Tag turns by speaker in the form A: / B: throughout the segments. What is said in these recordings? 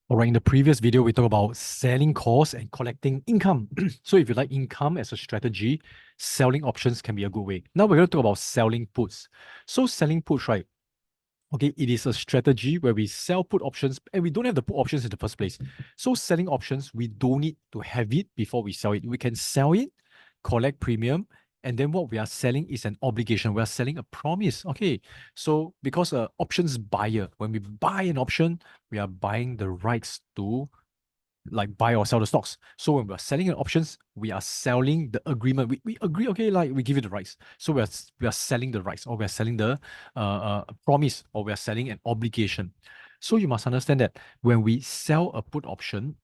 A: All right, in the previous video, we talked about selling calls and collecting income. So if you like income as a strategy, selling options can be a good way. Now we're going to talk about selling puts. So selling puts, right? Okay, it is a strategy where we sell put options and we don't have the put options in the first place. So selling options, we don't need to have it before we sell it. We can sell it, collect premium, and then what we are selling is an obligation. We are selling a promise. Okay, so because options buyer, when we buy an option, we are buying the rights to like buy or sell the stocks. So when we're selling an options, we are selling the agreement. We agree, okay, like we give you the rights. So we are selling the rights, or we are selling the promise, or we are selling an obligation. So you must understand that when we sell a put option,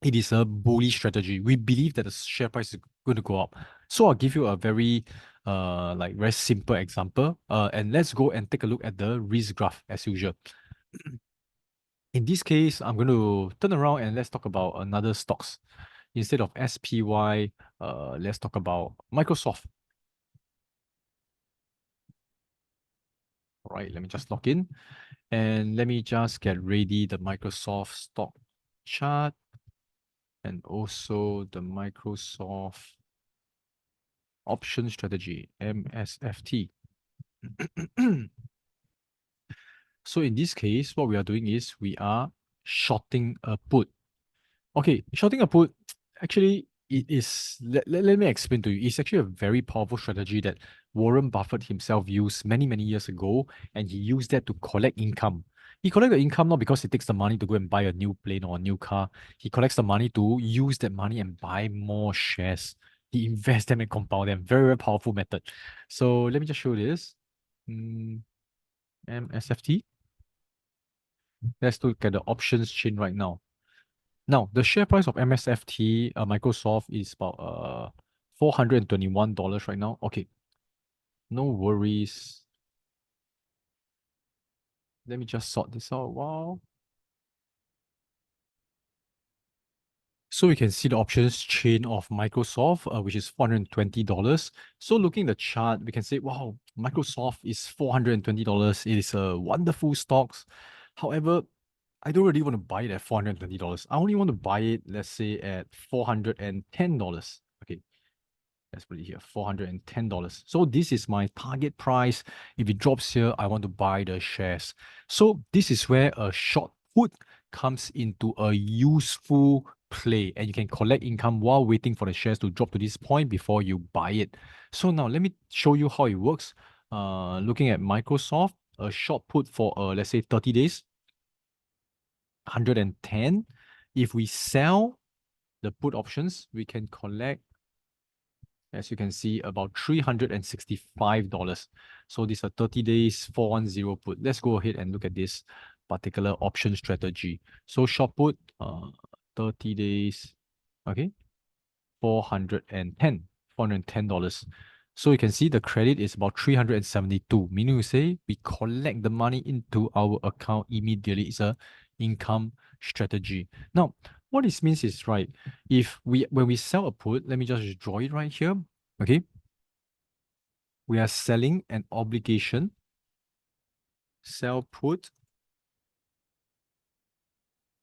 A: it is a bullish strategy. We believe that the share price is going to go up. So I'll give you a very like very simple example. And let's go and take a look at the risk graph as usual. In this case, I'm going to turn around and let's talk about another stocks. Instead of SPY, let's talk about Microsoft. All right, let me just log in and let me just get ready the Microsoft stock chart and also the Microsoft option strategy, MSFT. So in this case, what we are doing is we are shorting a put. Okay, shorting a put, actually, it is, let me explain to you. It's actually a very powerful strategy that Warren Buffett himself used many, many years ago, and he used that to collect income. He collects the income not because he takes the money to go and buy a new plane or a new car. He collects the money to use that money and buy more shares. He invests them and compound them. Very, very powerful method. So let me just show this. MSFT. Let's look at the options chain right now. Now, the share price of MSFT, Microsoft, is about $421 right now. Okay, no worries. Let me just sort this out. Wow. So you can see the options chain of Microsoft, which is $420. So looking at the chart, we can say, wow, Microsoft is $420. It is a wonderful stocks. However, I don't really want to buy it at $420. I only want to buy it, let's say, at $410. Okay, let's put it here, $410. So this is my target price. If it drops here, I want to buy the shares. So this is where a short put comes into a useful play, and you can collect income while waiting for the shares to drop to this point before you buy it. So now let me show you how it works. Looking at Microsoft, a short put for let's say 30 days, 110. If we sell the put options, we can collect, as you can see, about $365. So these are 30 days, 410 put. Let's go ahead and look at this particular option strategy. So short put, 30 days, okay, $410. So you can see the credit is about 372, meaning we say we collect the money into our account immediately. It's a income strategy. Now, what this means is, right, if when we sell a put, let me just draw it right here. Okay, we are selling an obligation, sell put,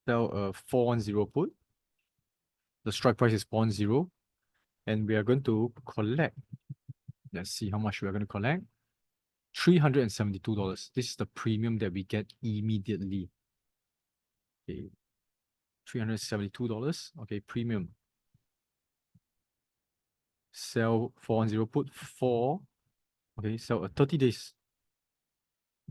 A: sell a 410 put. The strike price is 410, and we are going to collect. Let's see how much we are going to collect. $372. This is the premium that we get immediately. Okay, $372. Okay, premium. Sell 410 put for, okay, sell 30 days.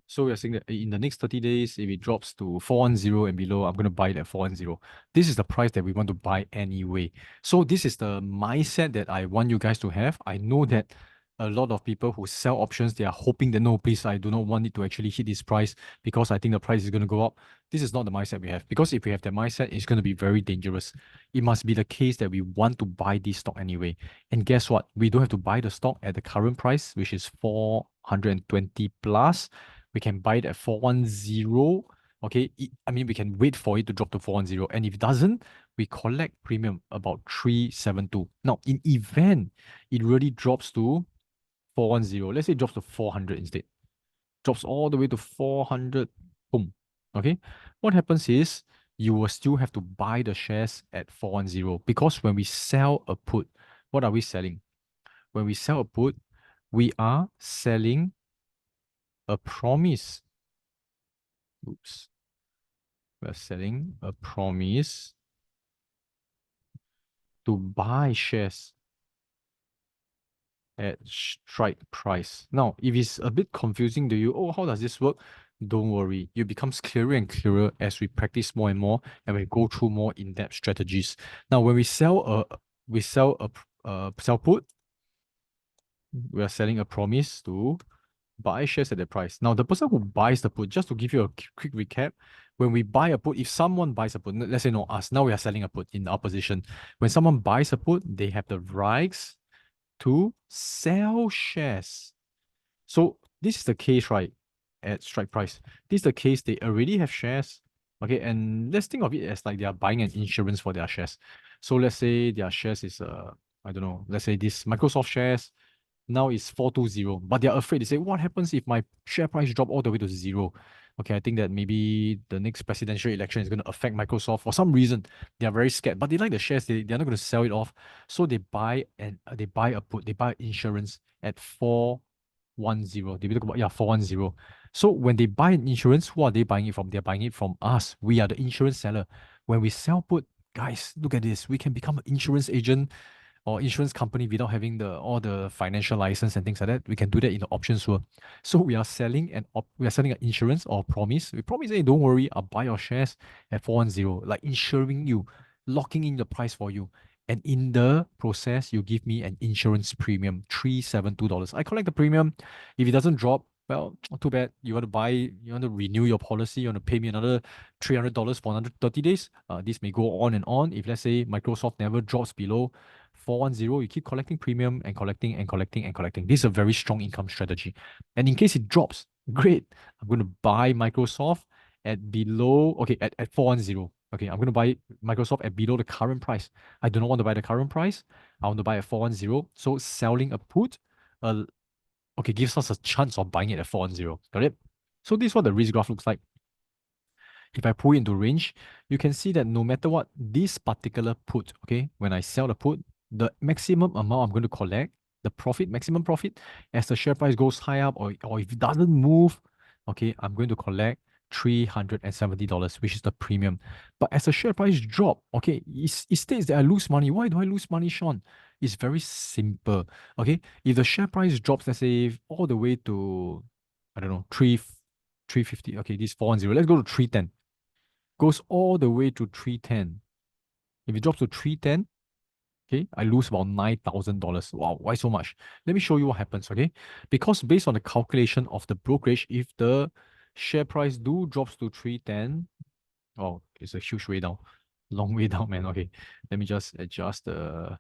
A: So we are saying that in the next 30 days, if it drops to 410 and below, I'm going to buy it at 410. This is the price that we want to buy anyway. So this is the mindset that I want you guys to have. I know that a lot of people who sell options, they are hoping that, no, please, I do not want it to actually hit this price because I think the price is going to go up. This is not the mindset we have, because if we have that mindset, it's going to be very dangerous. It must be the case that we want to buy this stock anyway. And guess what? We don't have to buy the stock at the current price, which is 420 plus. We can buy it at 410. Okay, I mean, we can wait for it to drop to 410. And if it doesn't, we collect premium about 372. Now, in event it really drops to 410, let's say it drops to 400 instead, drops all the way to 400, boom. Okay, what happens is you will still have to buy the shares at 410 because when we sell a put, what are we selling? When we sell a put, we are selling a promise. Oops. We're selling a promise to buy shares at strike price. Now, if it's a bit confusing to you, oh, how does this work? Don't worry. It becomes clearer and clearer as we practice more and more and we go through more in-depth strategies. Now, when we sell sell put, we are selling a promise to buy shares at the price. Now, the person who buys the put, just to give you a quick recap, when we buy a put, if someone buys a put, let's say not us, now we are selling a put in our position. When someone buys a put, they have the rights to sell shares. So this is the case, right? At strike price. This is the case, they already have shares. Okay, and let's think of it as like they are buying an insurance for their shares. So let's say their shares is I don't know, let's say this Microsoft shares now it's 420, but they're afraid. They say, what happens if my share price drop all the way to zero? Okay, I think that maybe the next presidential election is going to affect Microsoft for some reason. They are very scared, but they like the shares. They're not going to sell it off, so they buy a put. They buy insurance at 410. Did we talk about 410? So when they buy an insurance, who are they buying it from? They're buying it from us. We are the insurance seller. When we sell put, guys, look at this. We can become an insurance agent or insurance company without having all the financial license and things like that. We can do that in the options world. So we are selling an insurance or promise. We promise, hey, don't worry, I'll buy your shares at 410, like insuring you, locking in the price for you. And in the process, you give me an insurance premium, $372. I collect the premium. If it doesn't drop, well, too bad. You want to renew your policy, you want to pay me another $300 for another 30 days. This may go on and on. If let's say Microsoft never drops below 410, you keep collecting premium and collecting and collecting and collecting. This is a very strong income strategy. And in case it drops, great. I'm going to buy Microsoft at below, okay, at 410. Okay, I'm going to buy Microsoft at below the current price. I do not want to buy the current price. I want to buy at 410. So selling a put, okay, gives us a chance of buying it at 410. Got it? So this is what the risk graph looks like. If I pull into range, you can see that no matter what, this particular put, okay, when I sell the put, the maximum amount I'm going to collect, the profit, maximum profit, as the share price goes high up or if it doesn't move, okay, I'm going to collect $370, which is the premium. But as the share price drop, okay, it states that I lose money. Why do I lose money, Sean? It's very simple. Okay, if the share price drops, let's say all the way to, I don't know, 350. Okay, this 410. Let's go to 310. Goes all the way to 310. If it drops to 310, okay, I lose about $9,000. Wow, why so much? Let me show you what happens, okay? Because based on the calculation of the brokerage, if the share price drops to 310, oh, it's a huge way down. Long way down, man. Okay, let me just adjust the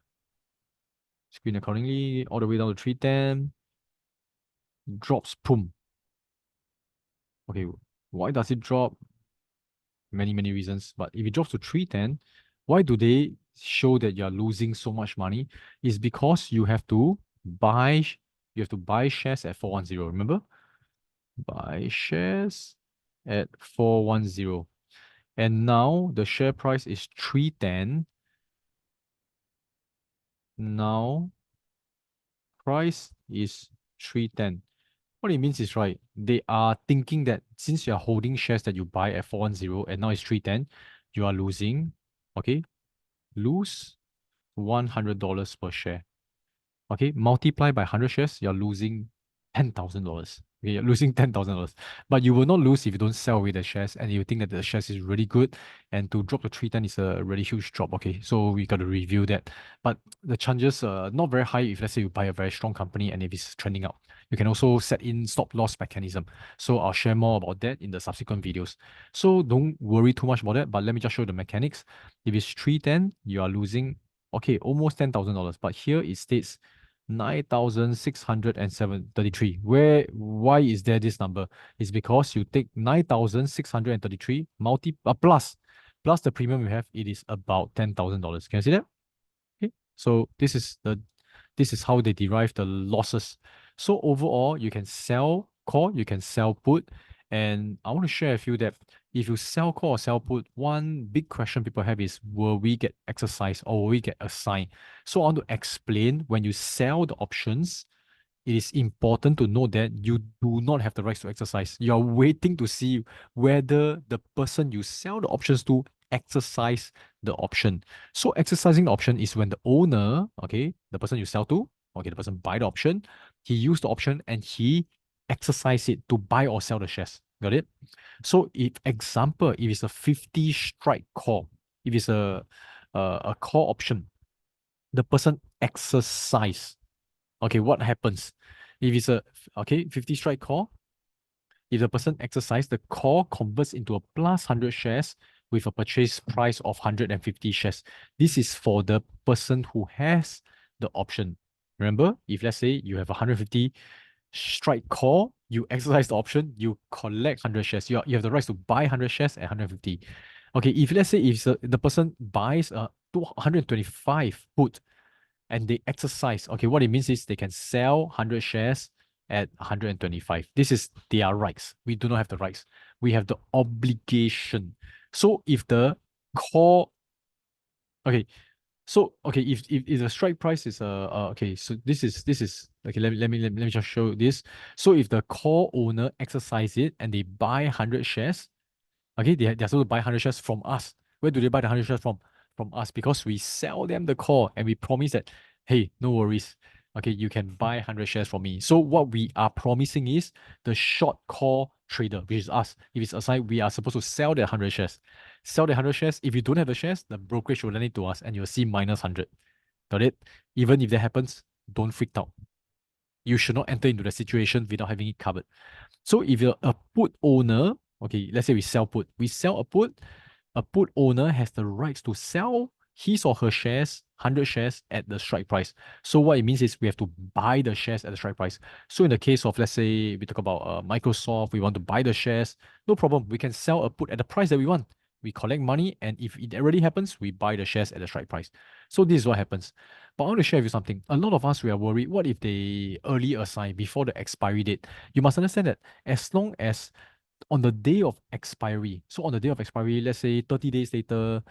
A: screen accordingly. All the way down to 310. Drops, boom. Okay, why does it drop? Many reasons. But if it drops to 310, why do they show that you're losing so much money? Is because you have to buy shares at 410. Remember? Buy shares at 410. And now the share price is 310. Now price is 310. What it means is, right, they are thinking that since you are holding shares that you buy at 410 and now it's 310, you are losing, okay, lose $100 per share. Okay, multiply by 100 shares, you're losing $10,000. Okay, you're losing $10,000. But you will not lose if you don't sell away the shares and you think that the shares is really good. And to drop to 310 is a really huge drop. Okay, so we got to review that. But the chances are not very high if, let's say, you buy a very strong company and if it's trending up. You can also set in stop loss mechanism. So I'll share more about that in the subsequent videos. So don't worry too much about that, but let me just show you the mechanics. If it's 310, you are losing, okay, almost $10,000. But here it states 9,633. Why is there this number? It's because you take 9,633 plus the premium you have, it is about $10,000. Can you see that? Okay. So this is how they derive the losses. So overall, you can sell call, you can sell put, and I want to share with you that if you sell call or sell put, one big question people have is, will we get exercised or will we get assigned? So I want to explain, when you sell the options, it is important to know that you do not have the rights to exercise. You are waiting to see whether the person you sell the options to exercise the option. So exercising the option is when the owner, okay, the person you sell to, okay, the person buy the option, he used the option and he exercise it to buy or sell the shares. Got it? So if example, if it's a 50 strike call, if it's a call option, the person exercise. Okay, what happens? If it's a 50 strike call, if the person exercise, the call converts into a plus 100 shares with a purchase price of 150 shares. This is for the person who has the option. Remember, if let's say you have 150 strike call, you exercise the option, you collect 100 shares. You have the right to buy 100 shares at 150. Okay, if let's say if the person buys a 225 put and they exercise, okay, what it means is they can sell 100 shares at 125. This is their rights. We do not have the rights. We have the obligation. So if the call, okay, so okay, if the strike price is okay, so this is okay. Let me just show you this. So if the call owner exercise it and they buy 100 shares, okay, they're supposed to buy 100 shares from us. Where do they buy the 100 shares from? From us, because we sell them the call and we promise that, hey, no worries. Okay, you can buy 100 shares from me. So what we are promising is the short call trader, which is us. If it's assigned, we are supposed to sell the 100 shares. Sell the 100 shares. If you don't have the shares, the brokerage will lend it to us and you'll see minus 100. Got it? Even if that happens, don't freak out. You should not enter into the situation without having it covered. So if you're a put owner, okay, let's say we sell a put owner has the rights to sell his or her shares, 100 shares at the strike price. So what it means is we have to buy the shares at the strike price. So in the case of, let's say, we talk about Microsoft, we want to buy the shares, no problem. We can sell a put at the price that we want. We collect money, and if it already happens, we buy the shares at the strike price. So this is what happens. But I want to share with you something. A lot of us, we are worried, what if they early assign before the expiry date? You must understand that as long as on the day of expiry, so on the day of expiry, let's say 30 days later,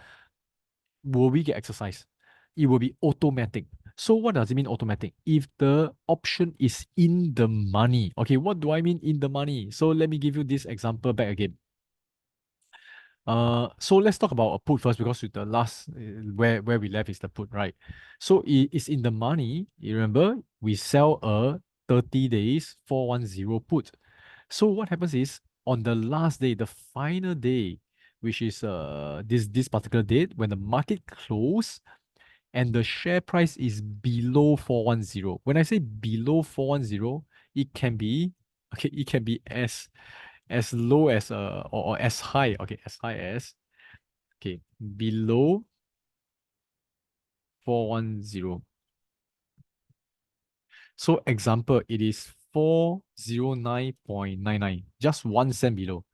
A: will we get exercise? It will be automatic. So what does it mean automatic? If the option is in the money. Okay, what do I mean in the money? So let me give you this example back again. So let's talk about a put first, because with the last where we left is the put, right? So it is in the money. You remember we sell a 30 days 410 put. So what happens is on the last day, the final day, which is this particular date, when the market close and the share price is below 410. When I say below 410, it can be it can be as low as or as high, okay, as high as below 410. So example, it is 409.99, just 1 cent below.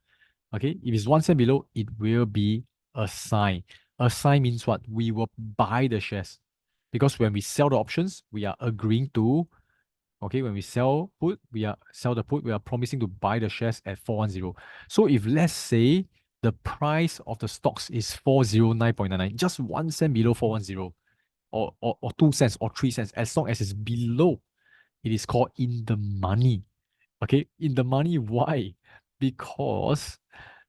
A: Okay, if it's 1 cent below, it will be a sign. A sign means what? We will buy the shares. Because when we sell the options, we are agreeing to, okay, when we sell the put, we are promising to buy the shares at 410. So if let's say the price of the stocks is 409.99, just 1 cent below 410, or 2 cents or 3 cents, as long as it's below, it is called in the money. Okay, in the money. Why? Because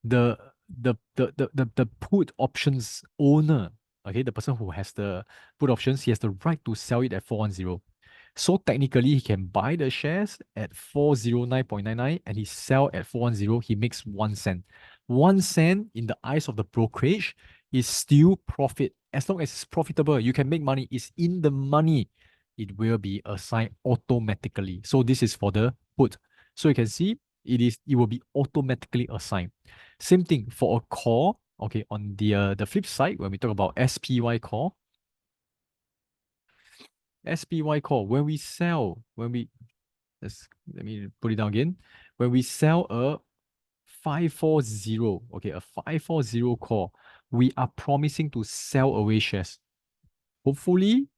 A: the the put options owner, okay, the person who has the put options, he has the right to sell it at 410. So technically, he can buy the shares at 409.99 and he sell at 410. He makes 1 cent. 1 cent in the eyes of the brokerage is still profit. As long as it's profitable, you can make money. It's in the money. It will be assigned automatically. So this is for the put. So you can see it will be automatically assigned. Same thing for a call. Okay, on the flip side, when we talk about SPY call, when we sell, let me put it down again. When we sell a 540, okay, a 540 call, we are promising to sell away shares. Hopefully,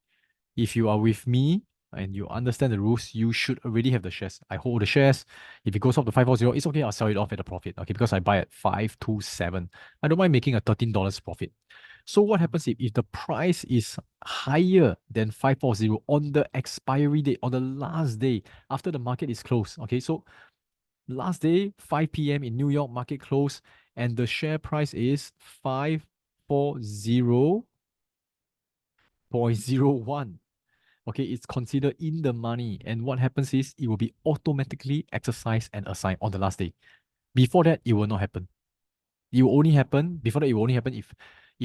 A: if you are with me, and you understand the rules, you should already have the shares. I hold the shares. If it goes up to 540, it's okay. I'll sell it off at a profit. Okay, because I buy at 527. I don't mind making a $13 profit. So what happens if the price is higher than 540 on the expiry date, on the last day after the market is closed? Okay, so last day, 5 p.m. in New York, market close, and the share price is 540.01. Okay, it's considered in the money. And what happens is it will be automatically exercised and assigned on the last day. Before that, it will not happen. It will only happen, before that, it will only happen if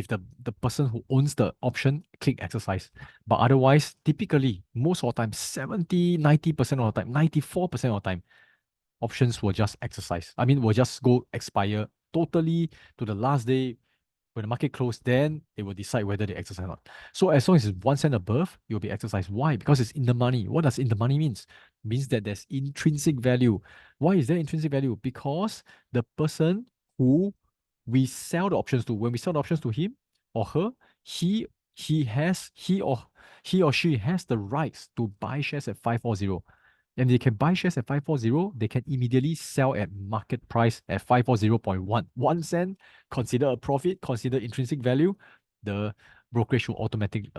A: the person who owns the option click exercise. But otherwise, typically, most of the time, 70-90% of the time, 94% of the time, options will just exercise. I mean, will just go expire totally to the last day when the market closed, then they will decide whether they exercise or not. So as long as it's 1 cent above, it will be exercised. Why? Because it's in the money. What does in the money means? Means that there's intrinsic value. Why is there intrinsic value? Because the person who we sell the options to, when we sell the options to him or her, he or she has the rights to buy shares at 540. And they can buy shares at 540, they can immediately sell at market price at 540.1. 1 cent, consider a profit, consider intrinsic value, the brokerage will automatically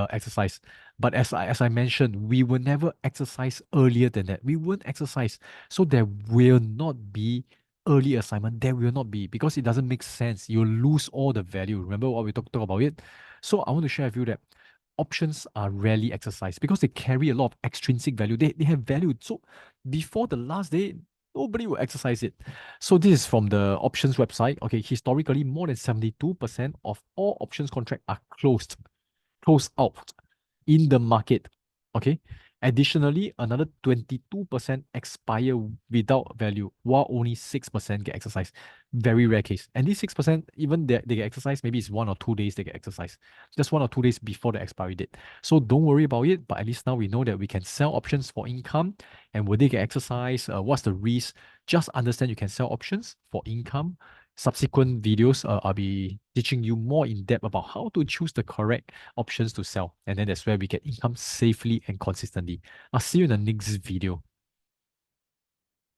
A: exercise. But as I mentioned, we will never exercise earlier than that. We won't exercise. So there will not be early assignment. There will not be, because it doesn't make sense. You'll lose all the value. Remember what we talked about it? So I want to share with you that options are rarely exercised because they carry a lot of extrinsic value. They have value. So before the last day, nobody will exercise it. So this is from the options website. Okay, historically, more than 72% of all options contracts are closed out in the market. Okay. Additionally, another 22% expire without value, while only 6% get exercised. Very rare case. And these 6%, even they get exercised, maybe it's 1 or 2 days they get exercised. Just 1 or 2 days before the expiry date. So don't worry about it, but at least now we know that we can sell options for income. And will they get exercised? What's the risk? Just understand you can sell options for income. Subsequent videos, I'll be teaching you more in depth about how to choose the correct options to sell. And then that's where we get income safely and consistently. I'll see you in the next video.